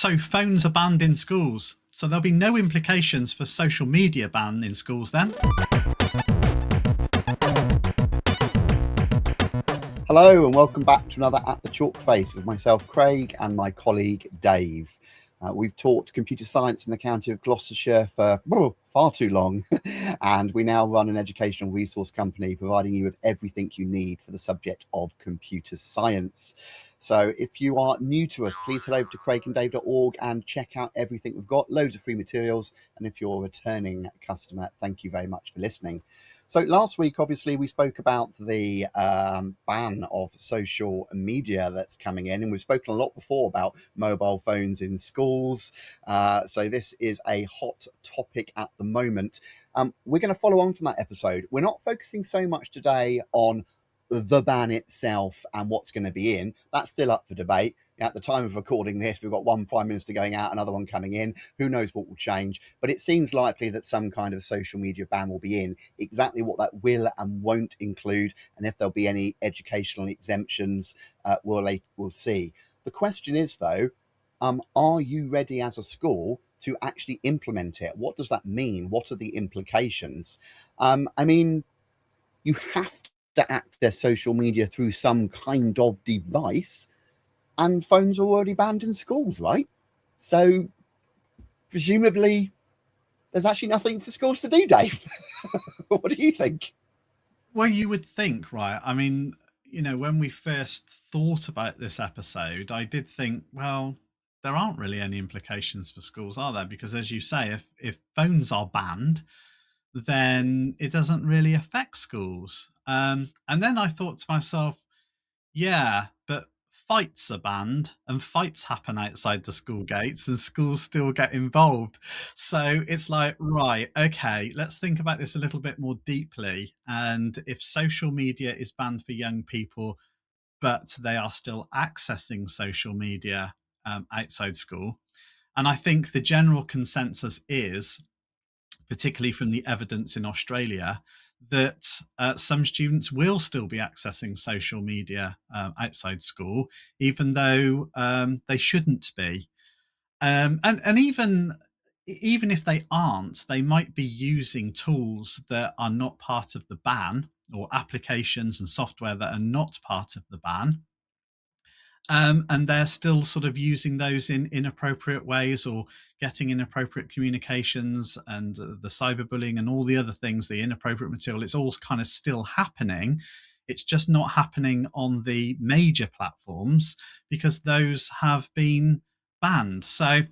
So phones are banned in schools. So there'll be no implications for social media ban in schools then? Hello and welcome back to another At the Chalk Face with myself, Craig, and my colleague, Dave. We've taught computer science in the county of Gloucestershire for far too long, and we now run an educational resource company providing you with everything you need for the subject of computer science. So if you are new to us, please head over to craiganddave.org and check out everything we've got, loads of free materials. And if you're a returning customer, thank you very much for listening. So last week, obviously, we spoke about the ban of social media that's coming in, and we've spoken a lot before about mobile phones in schools. So this is a hot topic at the moment. We're going to follow on from that episode. We're not focusing so much today on the ban itself and what's going to be in. That's still up for debate. At the time of recording this, we've got one prime minister going out, another one coming in. Who knows what will change? But it seems likely that some kind of social media ban will be in. Exactly what that will and won't include, and if there'll be any educational exemptions, we'll see. The question is, though, are you ready as a school to actually implement it? What does that mean? What are the implications? I mean, you have to access social media through some kind of device, and phones are already banned in schools, right? So presumably there's actually nothing for schools to do, Dave. What do you think? Well, you would think, right? I mean, when we first thought about this episode, I did think, well, there aren't really any implications for schools, are there? Because as you say, if phones are banned, then it doesn't really affect schools. And then I thought to myself, yeah, but fights are banned and fights happen outside the school gates and schools still get involved. So it's like, right, okay, let's think about this a little bit more deeply. And if social media is banned for young people, but they are still accessing social media outside school. And I think the general consensus is, particularly from the evidence in Australia, that some students will still be accessing social media outside school, even though they shouldn't be. And even if they aren't, they might be using tools that are not part of the ban, or applications and software that are not part of the ban. And they're still sort of using those in inappropriate ways, or getting inappropriate communications, and the cyberbullying and all the other things, the inappropriate material. It's all kind of still happening. It's just not happening on the major platforms because those have been banned. So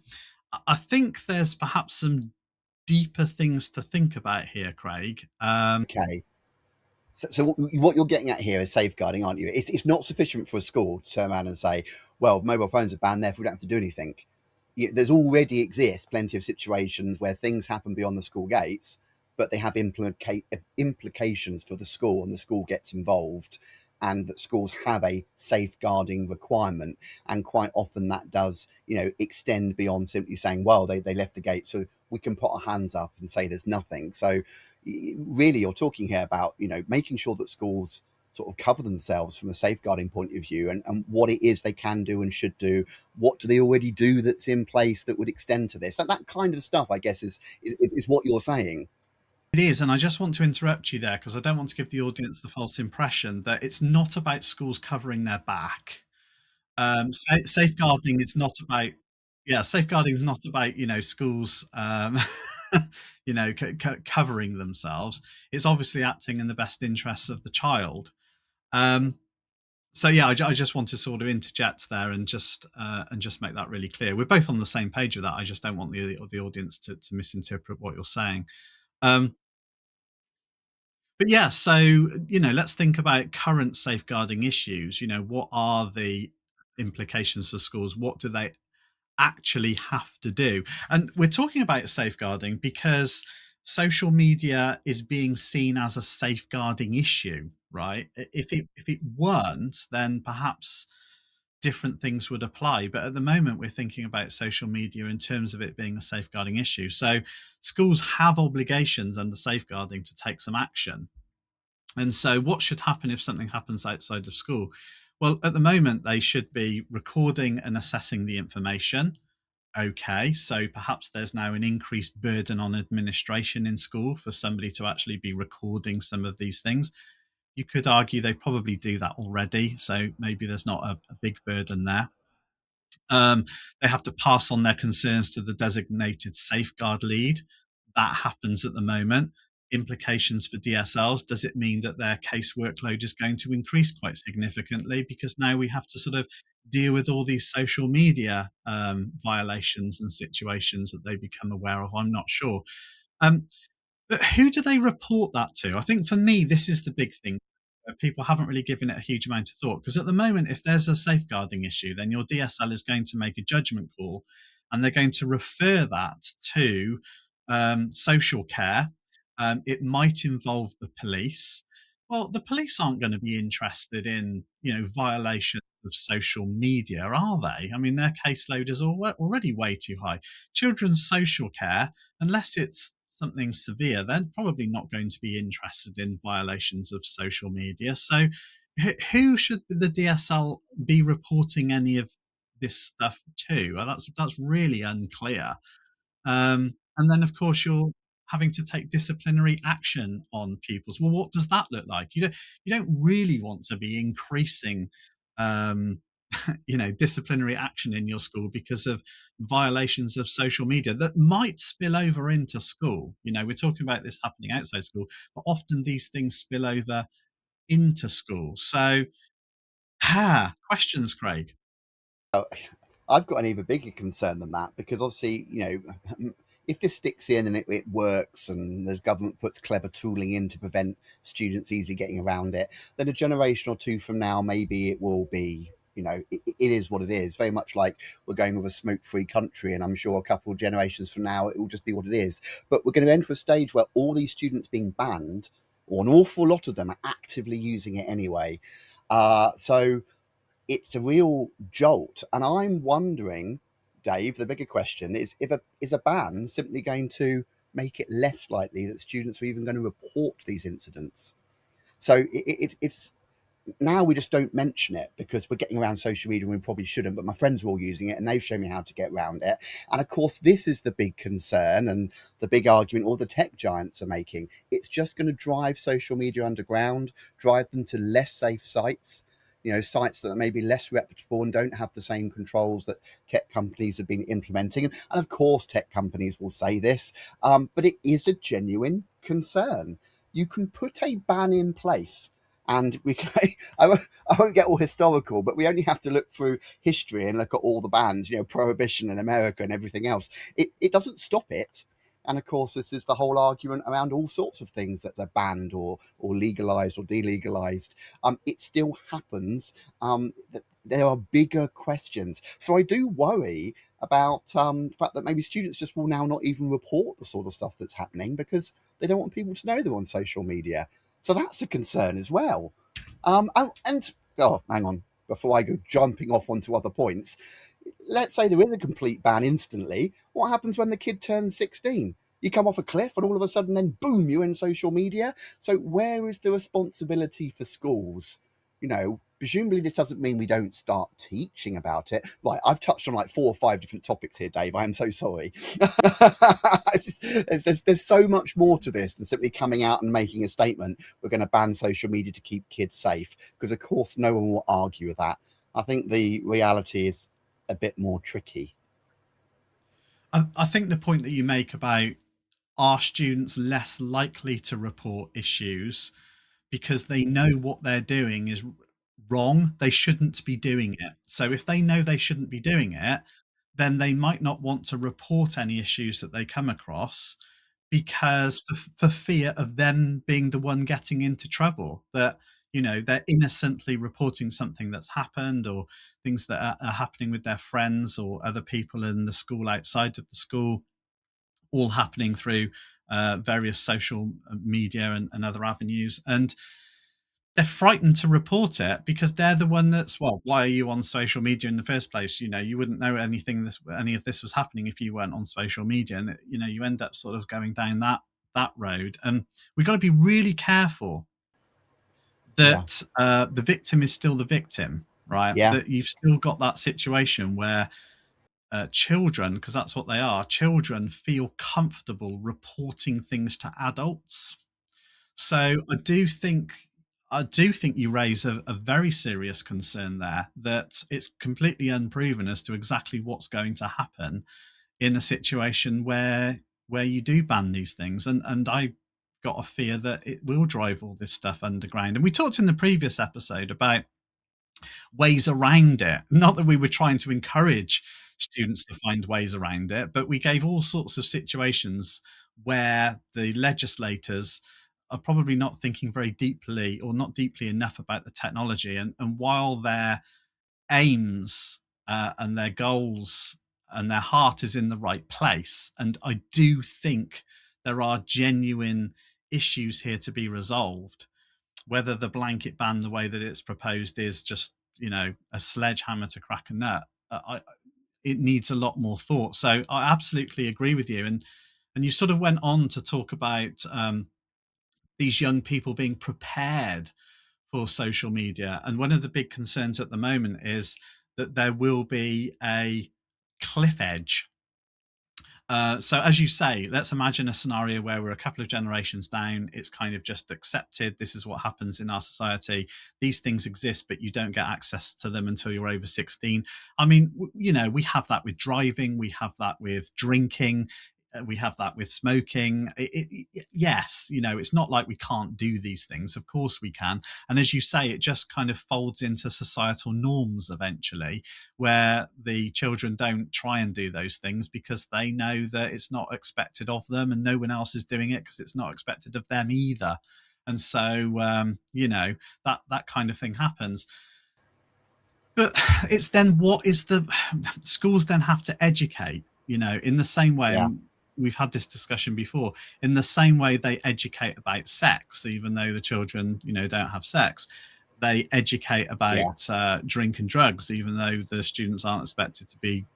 I think there's perhaps some deeper things to think about here, Craig. Okay. So what you're getting at here is safeguarding, aren't you? It's not sufficient for a school to turn around and say, well, mobile phones are banned, therefore we don't have to do anything. There's already exists plenty of situations where things happen beyond the school gates, but they have implications for the school, and the school gets involved, and that schools have a safeguarding requirement. And quite often that does, extend beyond simply saying, well, they left the gate, so we can put our hands up and say there's nothing. So really, you're talking here about, making sure that schools sort of cover themselves from a safeguarding point of view, and what it is they can do and should do. What do they already do that's in place that would extend to this? That kind of stuff, I guess, is what you're saying. It is, and I just want to interrupt you there because I don't want to give the audience the false impression that it's not about schools covering their back. Safeguarding is not about, yeah, safeguarding is not about schools, covering themselves. It's obviously acting in the best interests of the child. Um, so yeah, I just want to sort of interject there and just make that really clear. We're both on the same page with that. I just don't want the audience to misinterpret what you're saying. Um, but yeah, so let's think about current safeguarding issues. What are the implications for schools? What do they actually have to do? And we're talking about safeguarding because social media is being seen as a safeguarding issue, right? If it weren't, then perhaps different things would apply. But at the moment, we're thinking about social media in terms of it being a safeguarding issue. So schools have obligations under safeguarding to take some action. And so what should happen if something happens outside of school? Well, at the moment, they should be recording and assessing the information. okay, so perhaps there's now an increased burden on administration in school for somebody to actually be recording some of these things. You could argue they probably do that already, so maybe there's not a big burden there. Um, they have to pass on their concerns to the designated safeguard lead. That happens at the moment. Implications for DSLs. Does it mean that their case workload is going to increase quite significantly because now we have to sort of deal with all these social media violations and situations that they become aware of? I'm not sure. Um, but who do they report that to? I think for me, this is the big thing. People haven't really given it a huge amount of thought because at the moment, if there's a safeguarding issue, then your DSL is going to make a judgment call and they're going to refer that to social care. It might involve the police. Well, the police aren't going to be interested in, violations of social media, are they? I mean, their caseload is already way too high. Children's social care, unless it's something severe, they're probably not going to be interested in violations of social media. So, who should the DSL be reporting any of this stuff to? That's really unclear. And then, of course, you're having to take disciplinary action on pupils. Well, what does that look like? You don't really want to be increasing um, disciplinary action in your school because of violations of social media that might spill over into school. We're talking about this happening outside school, but often these things spill over into school. So, questions, Craig. Oh, I've got an even bigger concern than that because obviously, if this sticks in and it works and the government puts clever tooling in to prevent students easily getting around it, then a generation or two from now, maybe it will be, it is what it is. Very much like we're going with a smoke-free country, and I'm sure a couple of generations from now, it will just be what it is. But we're going to enter a stage where all these students being banned, or an awful lot of them are actively using it anyway. So it's a real jolt. And I'm wondering, Dave, the bigger question is a ban simply going to make it less likely that students are even going to report these incidents? So it's now we just don't mention it because we're getting around social media and we probably shouldn't, but my friends are all using it and they've shown me how to get around it. And of course, this is the big concern and the big argument all the tech giants are making. It's just going to drive social media underground, drive them to less safe sites, sites that are maybe less reputable and don't have the same controls that tech companies have been implementing. And of course, tech companies will say this, but it is a genuine concern. You can put a ban in place, and I won't get all historical, but we only have to look through history and look at all the bans, prohibition in America and everything else. It doesn't stop it. And of course, this is the whole argument around all sorts of things that are banned or legalized or delegalized. It still happens. That there are bigger questions. So I do worry about the fact that maybe students just will now not even report the sort of stuff that's happening because they don't want people to know they're on social media. So that's a concern as well. Oh, hang on, before I go jumping off onto other points, let's say there is a complete ban instantly. What happens when the kid turns 16? You come off a cliff and all of a sudden then boom, you're in social media. So where is the responsibility for schools? Presumably this doesn't mean we don't start teaching about it. Right, I've touched on like 4 or 5 different topics here, Dave. I am so sorry. There's so much more to this than simply coming out and making a statement. We're going to ban social media to keep kids safe, because of course no one will argue with that. I think the reality is a bit more tricky. I think the point that you make about are students less likely to report issues because they know what they're doing is wrong. They shouldn't be doing it. So if they know they shouldn't be doing it, then they might not want to report any issues that they come across because for fear of them being the one getting into trouble, that they're innocently reporting something that's happened or things that are happening with their friends or other people in the school, outside of the school, all happening through various social media and other avenues. And they're frightened to report it because they're the one that's, well, why are you on social media in the first place? You wouldn't know any of this was happening if you weren't on social media. And you end up sort of going down that road. And we've got to be really careful Yeah. that the victim is still the victim, right? Yeah. That you've still got that situation where children, because that's what they are, children feel comfortable reporting things to adults. So I do think you raise a very serious concern there, that it's completely unproven as to exactly what's going to happen in a situation where you do ban these things. And I got a fear that it will drive all this stuff underground. And we talked in the previous episode about ways around it. Not that we were trying to encourage students to find ways around it, but we gave all sorts of situations where the legislators are probably not thinking very deeply or not deeply enough about the technology. And while their aims and their goals and their heart is in the right place, and I do think there are genuine issues here to be resolved, whether the blanket ban the way that it's proposed is just, a sledgehammer to crack a nut, it needs a lot more thought. So I absolutely agree with you. And you sort of went on to talk about these young people being prepared for social media. And one of the big concerns at the moment is that there will be a cliff edge. So as you say, let's imagine a scenario where we're a couple of generations down. It's kind of just accepted. This is what happens in our society. These things exist, but you don't get access to them until you're over 16. I mean, we have that with driving. We have that with drinking. We have that with smoking. Yes, it's not like we can't do these things. Of course we can. And as you say, it just kind of folds into societal norms eventually, where the children don't try and do those things because they know that it's not expected of them, and no one else is doing it because it's not expected of them either. And so, that kind of thing happens. But it's then, what is the schools then have to educate, in the same way. Yeah. We've had this discussion before, in the same way they educate about sex, even though the children, don't have sex. They educate about drink and drugs, even though the students aren't expected to be,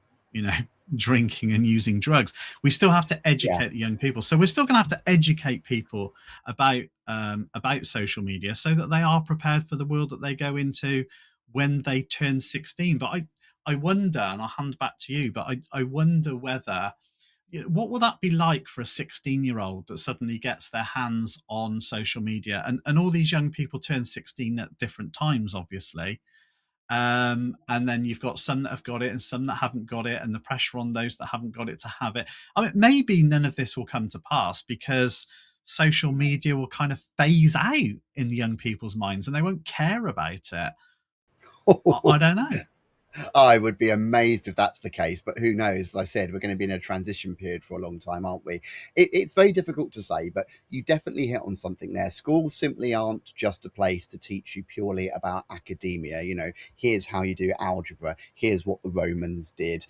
drinking and using drugs. We still have to educate the young people. So we're still going to have to educate people about social media, so that they are prepared for the world that they go into when they turn 16. But I wonder, and I'll hand back to you, but I wonder whether, what will that be like for a 16-year-old that suddenly gets their hands on social media? And all these young people turn 16 at different times, obviously. And then you've got some that have got it and some that haven't got it, and the pressure on those that haven't got it to have it. I mean, maybe none of this will come to pass because social media will kind of phase out in the young people's minds and they won't care about it. I don't know. I would be amazed if that's the case, but who knows? As I said, we're going to be in a transition period for a long time, aren't we? It's very difficult to say, but you definitely hit on something there. Schools simply aren't just a place to teach you purely about academia. Here's how you do algebra. Here's what the Romans did.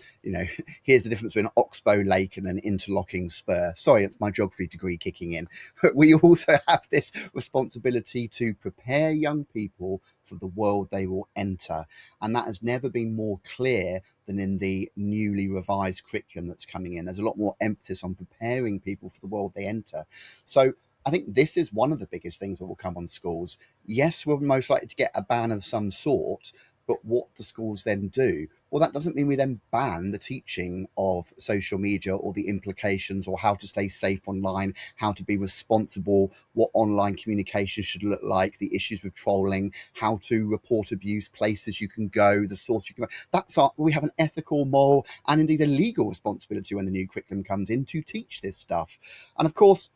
Here's the difference between an oxbow lake and an interlocking spur. Sorry, it's my geography degree kicking in. But we also have this responsibility to prepare young people for the world they will enter. And that has never been more clear than in the newly revised curriculum that's coming in. There's a lot more emphasis on preparing people for the world they enter. So I think this is one of the biggest things that will come on schools. Yes, we're most likely to get a ban of some sort, but what do schools then do? Well, that doesn't mean we then ban the teaching of social media or the implications, or how to stay safe online, how to be responsible, what online communication should look like, the issues with trolling, how to report abuse, places you can go, the source you can go. We have an ethical, moral, and indeed a legal responsibility when the new curriculum comes in to teach this stuff. And of course,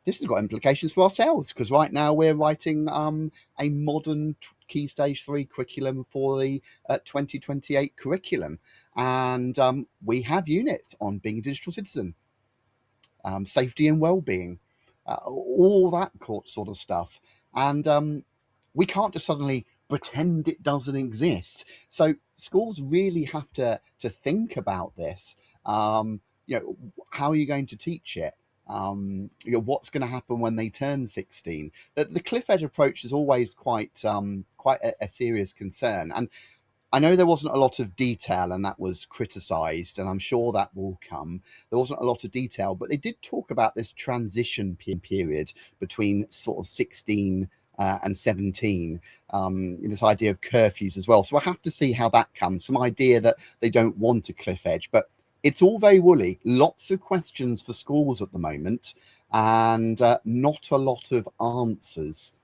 this has got implications for ourselves, because right now we're writing a modern Key Stage 3 curriculum for the 2028 curriculum. And we have units on being a digital citizen, safety and well-being, all that sort of stuff. And we can't just suddenly pretend it doesn't exist. So schools really have to think about this. How are you going to teach it? What's going to happen when they turn 16? The cliff edge approach is always quite a serious concern. And I know there wasn't a lot of detail, and that was criticised, and I'm sure that will come. There wasn't a lot of detail, but they did talk about this transition period between sort of 16 and 17. This idea of curfews as well. So I have to see how that comes. Some idea that they don't want a cliff edge, but it's all very woolly. Lots of questions for schools at the moment, and not a lot of answers.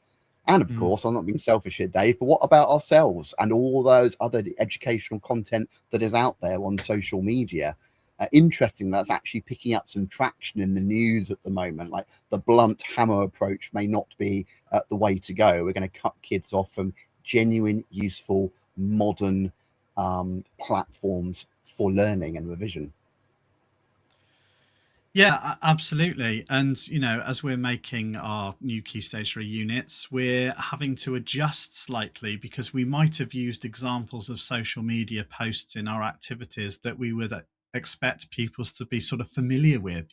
And of Mm. course, I'm not being selfish here, Dave, but what about ourselves and all those other educational content that is out there on social media? Interesting, that's actually picking up some traction in the news at the moment. Like the blunt hammer approach may not be the way to go. We're going to cut kids off from genuine, useful, modern platforms for learning and revision. Yeah, absolutely. And, as we're making our new Key Stage 3 units, we're having to adjust slightly because we might have used examples of social media posts in our activities that we would expect pupils to be sort of familiar with.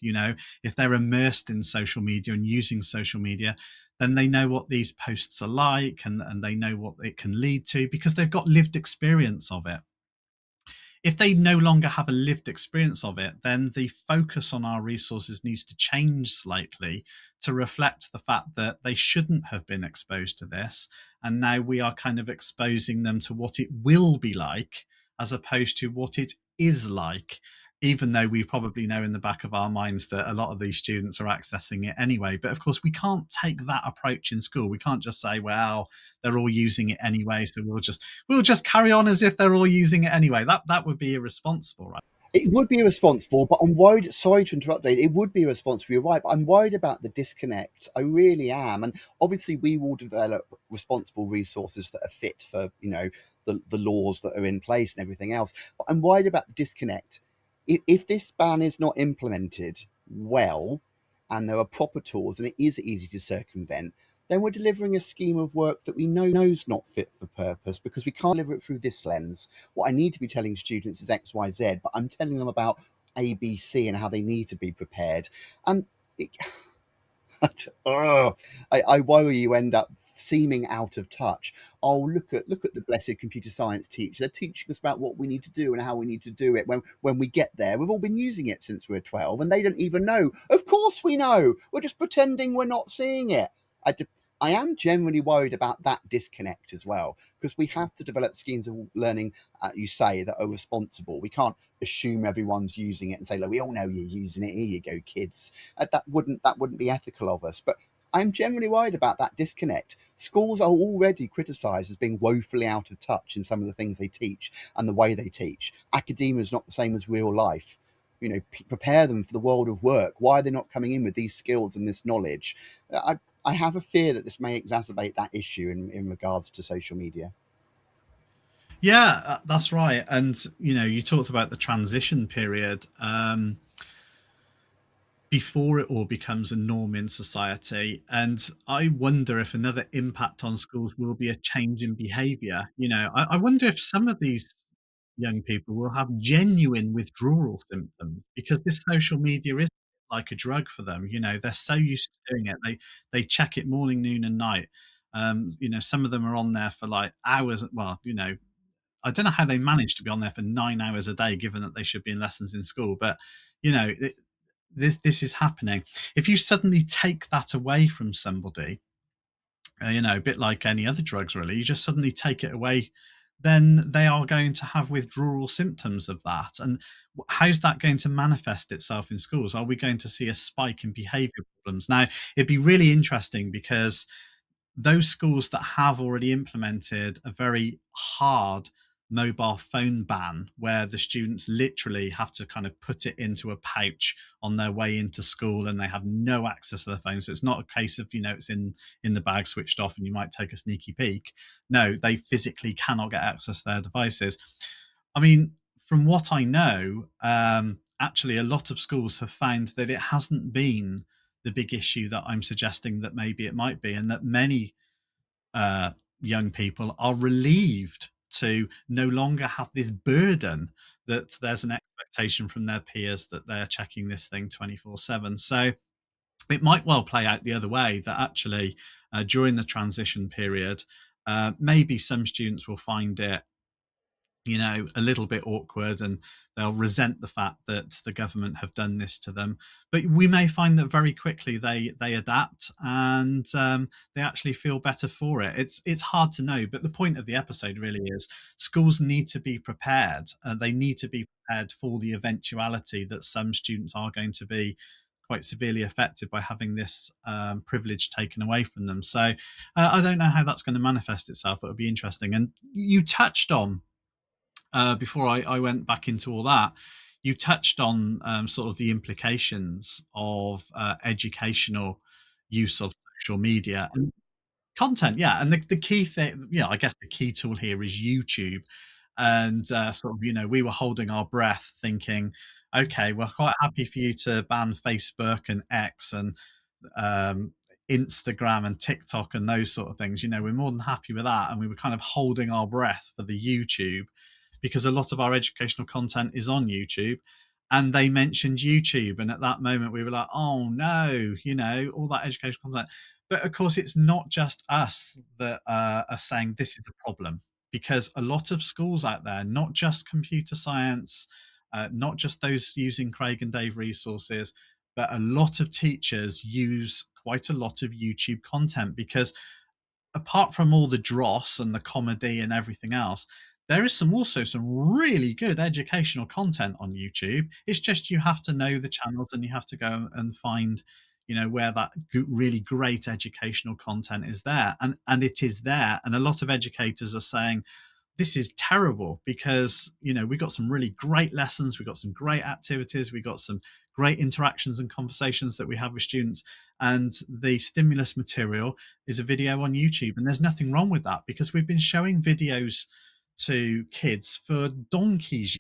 If they're immersed in social media and using social media, then they know what these posts are like, and they know what it can lead to because they've got lived experience of it. If they no longer have a lived experience of it, then the focus on our resources needs to change slightly to reflect the fact that they shouldn't have been exposed to this. And now we are kind of exposing them to what it will be like, as opposed to what it is like, even though we probably know in the back of our minds that a lot of these students are accessing it anyway. But of course, we can't take that approach in school. We can't just say, well, they're all using it anyway, so we'll just carry on as if they're all using it anyway. That would be irresponsible, right? It would be irresponsible, but I'm worried. Sorry to interrupt, Dave. It would be irresponsible. You're right, but I'm worried about the disconnect. I really am. And obviously, we will develop responsible resources that are fit for the laws that are in place and everything else. But I'm worried about the disconnect. If this ban is not implemented well, and there are proper tools, and it is easy to circumvent, then we're delivering a scheme of work that we know is not fit for purpose because we can't deliver it through this lens. What I need to be telling students is X, Y, Z, but I'm telling them about A, B, C and how they need to be prepared. And it, I worry you end up seeming out of touch. Oh, look at the blessed computer science teacher. They're teaching us about what we need to do and how we need to do it. When we get there, we've all been using it since we're 12, and they don't even know. Of course we know. We're just pretending we're not seeing it. I am generally worried about that disconnect as well, because we have to develop schemes of learning, you say, that are responsible. We can't assume everyone's using it and say, look, we all know you're using it. Here you go, kids. That wouldn't be ethical of us. But I'm generally worried about that disconnect. Schools are already criticised as being woefully out of touch in some of the things they teach and the way they teach. Academia is not the same as real life. Prepare them for the world of work. Why are they not coming in with these skills and this knowledge? I have a fear that this may exacerbate that issue in regards to social media. Yeah, that's right. And you talked about the transition period. Before it all becomes a norm in society. And I wonder if another impact on schools will be a change in behavior. I wonder if some of these young people will have genuine withdrawal symptoms because this social media is like a drug for them. They're so used to doing it. They check it morning, noon, and night. Some of them are on there for like hours. Well, I don't know how they manage to be on there for 9 hours a day, given that they should be in lessons in school. But this is happening. If you suddenly take that away from somebody, a bit like any other drugs, really, you just suddenly take it away, then they are going to have withdrawal symptoms of that. And how's that going to manifest itself in schools? Are we going to see a spike in behavior problems? Now, it'd be really interesting because those schools that have already implemented a very hard mobile phone ban where the students literally have to kind of put it into a pouch on their way into school and they have no access to their phone, so it's not a case of it's in the bag switched off and you might take a sneaky peek. No, they physically cannot get access to their devices. I mean, from what I know, actually a lot of schools have found that it hasn't been the big issue that I'm suggesting that maybe it might be, and that many uh, young people are relieved to no longer have this burden that there's an expectation from their peers that they're checking this thing 24/7. So it might well play out the other way, that actually during the transition period, maybe some students will find it a little bit awkward, and they'll resent the fact that the government have done this to them. But we may find that very quickly they adapt, and they actually feel better for it. It's hard to know, but the point of the episode really is schools need to be prepared. They need to be prepared for the eventuality that some students are going to be quite severely affected by having this privilege taken away from them. So I don't know how that's going to manifest itself. It would be interesting. And you touched on, before I went back into all that, you touched on sort of the implications of educational use of social media and content. Yeah, and the key thing, I guess the key tool here is YouTube. And sort of, we were holding our breath, thinking, okay, we're quite happy for you to ban Facebook and X and um, Instagram and TikTok and those sort of things. We're more than happy with that, and we were kind of holding our breath for the YouTube, because a lot of our educational content is on YouTube. And they mentioned YouTube, and at that moment we were like, oh no, all that educational content. But of course, it's not just us that are saying this is a problem, because a lot of schools out there, not just computer science, not just those using Craig and Dave resources, but a lot of teachers use quite a lot of YouTube content, because apart from all the dross and the comedy and everything else, there is also some really good educational content on YouTube. It's just you have to know the channels, and you have to go and find, where that really great educational content is there, and it is there. And a lot of educators are saying, this is terrible, because we got some really great lessons, we got some great activities, we got some great interactions and conversations that we have with students, and the stimulus material is a video on YouTube. And there's nothing wrong with that, because we've been showing videos to kids for donkey's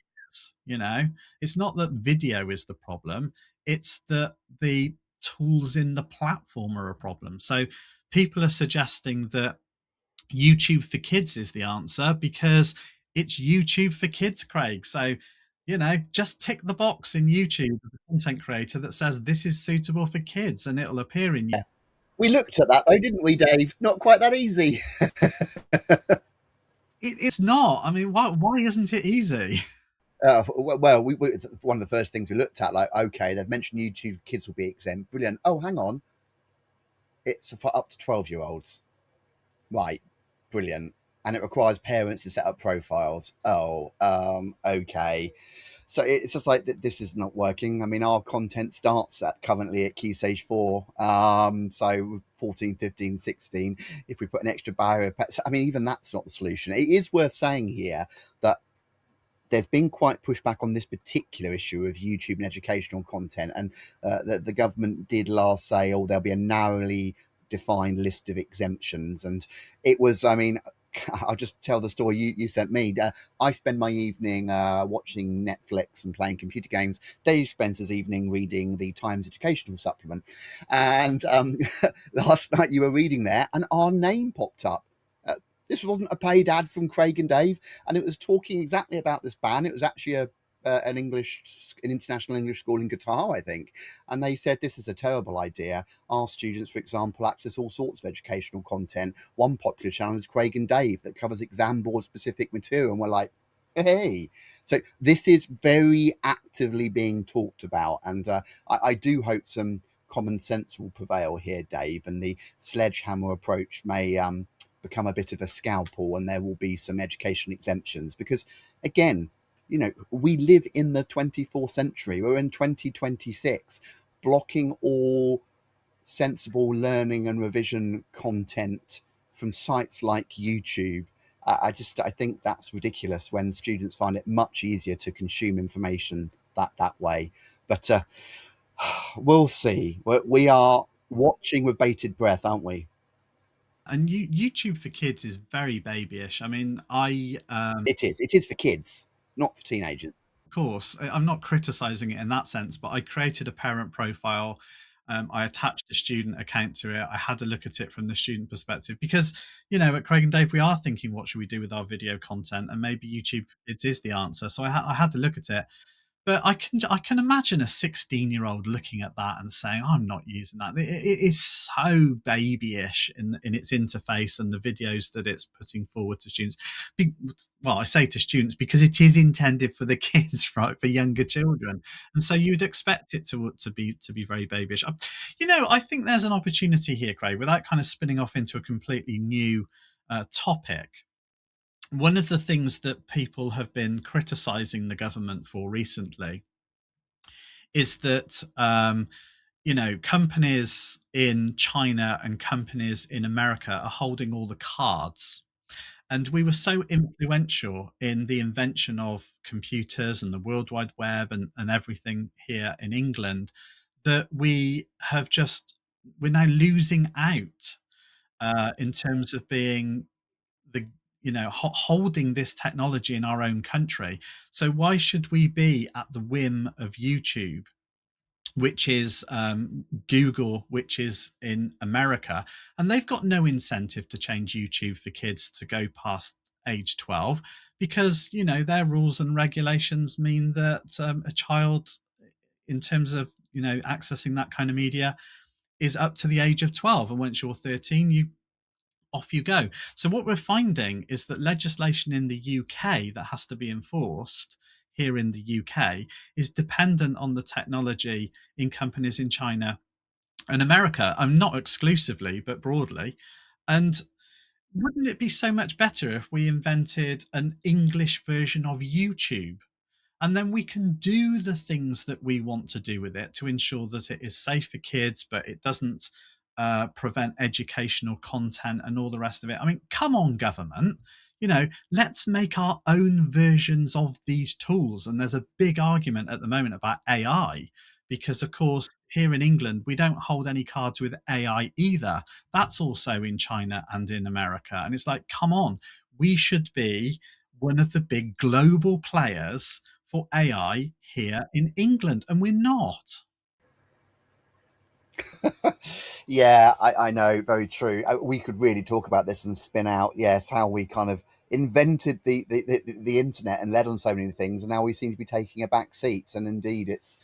years. It's not that video is the problem, it's that the tools in the platform are a problem. So people are suggesting that YouTube for Kids is the answer, because it's YouTube for kids, Craig. So, just tick the box in YouTube as a content creator that says this is suitable for kids, and it'll appear in you. We looked at that though, didn't we, Dave? Not quite that easy. It's not. I mean, why isn't it easy? Well, one of the first things we looked at, like, okay, they've mentioned YouTube Kids will be exempt. Brilliant. Oh, hang on. It's for up to 12-year-olds. Right. Brilliant. And it requires parents to set up profiles. Oh, okay. So it's just like this is not working. I mean, our content starts currently at Key Stage 4. So 14, 15, 16, if we put an extra barrier, I mean, even that's not the solution. It is worth saying here that there's been quite pushback on this particular issue of YouTube and educational content. And the government did last say, oh, there'll be a narrowly defined list of exemptions. And it was, I mean, I'll just tell the story you sent me. I spend my evening watching Netflix and playing computer games. Dave spends his evening reading the Times Educational Supplement. And last night you were reading there, and our name popped up. This wasn't a paid ad from Craig and Dave, and it was talking exactly about this ban. It was actually an international English school in Qatar, I think, and they said this is a terrible idea. Our students, for example, access all sorts of educational content. One popular channel is Craig and Dave that covers exam board specific material, and we're like, hey. So this is very actively being talked about, and I do hope some common sense will prevail here, Dave, and the sledgehammer approach may become a bit of a scalpel, and there will be some education exemptions, because again, we live in the 24th century. We're in 2026. Blocking all sensible learning and revision content from sites like YouTube, I think that's ridiculous, when students find it much easier to consume information that way. But we'll see. We are watching with bated breath, aren't we? And YouTube for Kids is very babyish. I mean, it is for kids, not for teenagers. Of course, I'm not criticizing it in that sense, but I created a parent profile. I attached a student account to it. I had to look at it from the student perspective, because, at Craig and Dave, we are thinking, what should we do with our video content? And maybe YouTube for Kids is the answer. So I had to look at it. But I can imagine a 16-year-old looking at that and saying, "I'm not using that." It is so babyish in its interface and the videos that it's putting forward to students. Well, I say to students because it is intended for the kids, right, for younger children, and so you'd expect it to be very babyish. I think there's an opportunity here, Craig, without kind of spinning off into a completely new topic. One of the things that people have been criticizing the government for recently is that companies in China and companies in America are holding all the cards. And we were so influential in the invention of computers and the World Wide Web and everything here in England that we're now losing out in terms of being the holding this technology in our own country. So why should we be at the whim of YouTube, which is Google, which is in America, and they've got no incentive to change YouTube for kids to go past age 12, because their rules and regulations mean that a child, in terms of accessing that kind of media, is up to the age of 12, and once you're 13, off you go. So what we're finding is that legislation in the UK that has to be enforced here in the UK is dependent on the technology in companies in China and America. I'm not exclusively, but broadly. And wouldn't it be so much better if we invented an English version of YouTube? And then we can do the things that we want to do with it to ensure that it is safe for kids, but it doesn't prevent educational content and all the rest of it. I mean, come on, government. Let's make our own versions of these tools. And there's a big argument at the moment about AI, because, of course, here in England, we don't hold any cards with AI either. That's also in China and in America. And it's like, come on, we should be one of the big global players for AI here in England, and we're not. Yeah, I know, very true. We could really talk about this and spin out, yes, how we kind of invented the internet and led on so many things, and now we seem to be taking a back seat. And indeed, it's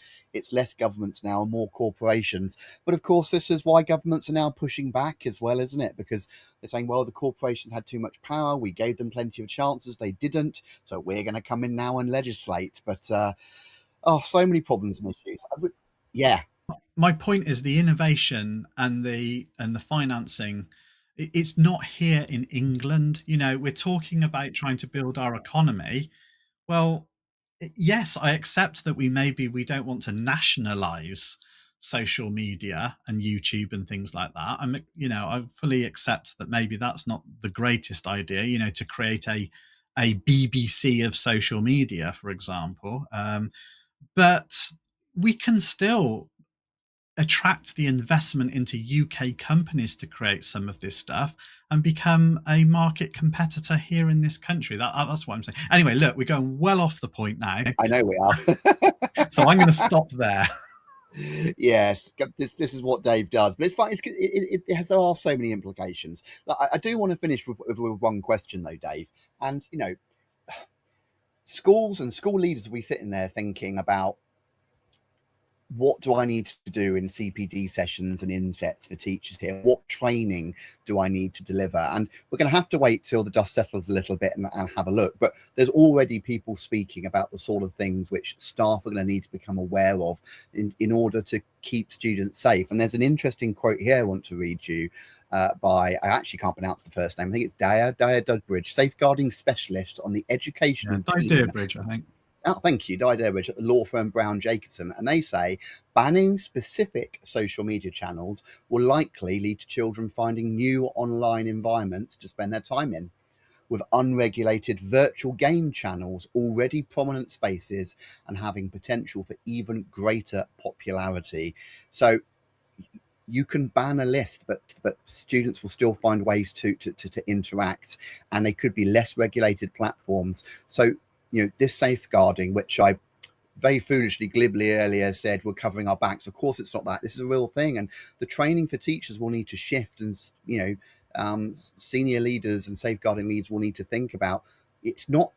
less governments now and more corporations. But of course, this is why governments are now pushing back as well, isn't it? Because they're saying, well, the corporations had too much power. We gave them plenty of chances. They didn't. So we're going to come in now and legislate. But so many problems and issues. Yeah. My point is the innovation and the financing. It's not here in England. We're talking about trying to build our economy. Well, yes, I accept that we don't want to nationalize social media and YouTube and things like that. I fully accept that maybe that's not the greatest idea, to create a BBC of social media, for example. But we can still attract the investment into UK companies to create some of this stuff and become a market competitor here in this country. That's what I'm saying. Anyway, look, we're going well off the point now. I know we are. So I'm going to stop there. Yes, this is what Dave does, but it's fine. There are so many implications. I do want to finish with one question though, Dave. And schools and school leaders will be sitting there thinking about, what do I need to do in CPD sessions and insets for teachers here? What training do I need to deliver? And we're going to have to wait till the dust settles a little bit and have a look. But there's already people speaking about the sort of things which staff are going to need to become aware of in order to keep students safe. And there's an interesting quote here I want to read you by, I actually can't pronounce the first name. I think it's Daya Dudbridge, safeguarding specialist on the educational team. Dudbridge, I think. Oh, thank you, Di Durbridge at the law firm Brown Jacobson. And they say banning specific social media channels will likely lead to children finding new online environments to spend their time in, with unregulated virtual game channels already prominent spaces and having potential for even greater popularity. So you can ban a list, but students will still find ways to interact, and they could be less regulated platforms. So this safeguarding, which I very foolishly, glibly earlier said we're covering our backs. Of course, it's not that. This is a real thing, and the training for teachers will need to shift. And senior leaders and safeguarding leads will need to think about it's not.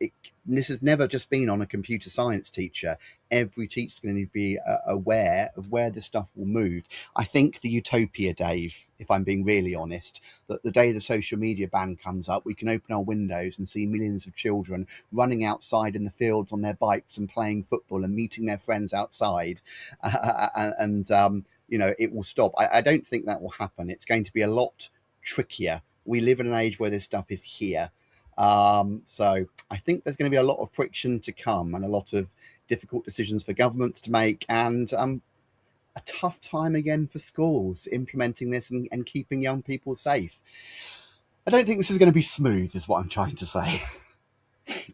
This has never just been on a computer science teacher. Every teacher's going to be aware of where the stuff will move. I think the utopia, Dave, if I'm being really honest, that the day the social media ban comes up, we can open our windows and see millions of children running outside in the fields on their bikes and playing football and meeting their friends outside, and it will stop. I don't think that will happen. It's going to be a lot trickier. We live in an age where this stuff is here. So I think there's going to be a lot of friction to come and a lot of difficult decisions for governments to make, and a tough time again for schools implementing this and keeping young people safe. I don't think this is going to be smooth, is what I'm trying to say.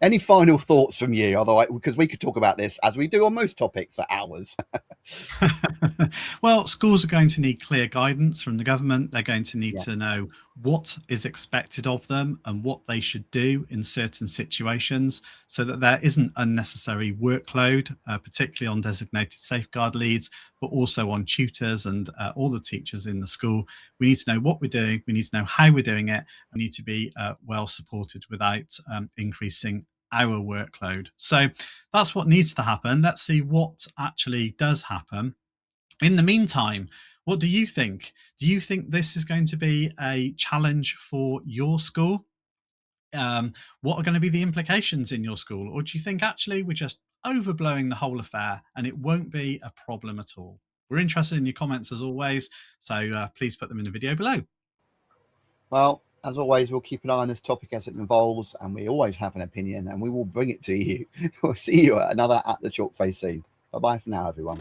Any final thoughts from you? Otherwise, because we could talk about this, as we do on most topics, for hours. Well, schools are going to need clear guidance from the government. They're going to need to know what is expected of them and what they should do in certain situations, so that there isn't unnecessary workload, particularly on designated safeguard leads, but also on tutors and all the teachers in the school. We need to know what we're doing. We need to know how we're doing it. We need to be well supported without increasing our workload. So that's what needs to happen. Let's see what actually does happen. In the meantime, what do you think? Do you think this is going to be a challenge for your school? What are going to be the implications in your school? Or do you think actually we're just overblowing the whole affair and it won't be a problem at all? We're interested in your comments as always, so please put them in the video below. Well, as always, we'll keep an eye on this topic as it evolves, and we always have an opinion, and we will bring it to you. We'll see you at another At the Chalk Face soon. Bye-bye for now, everyone.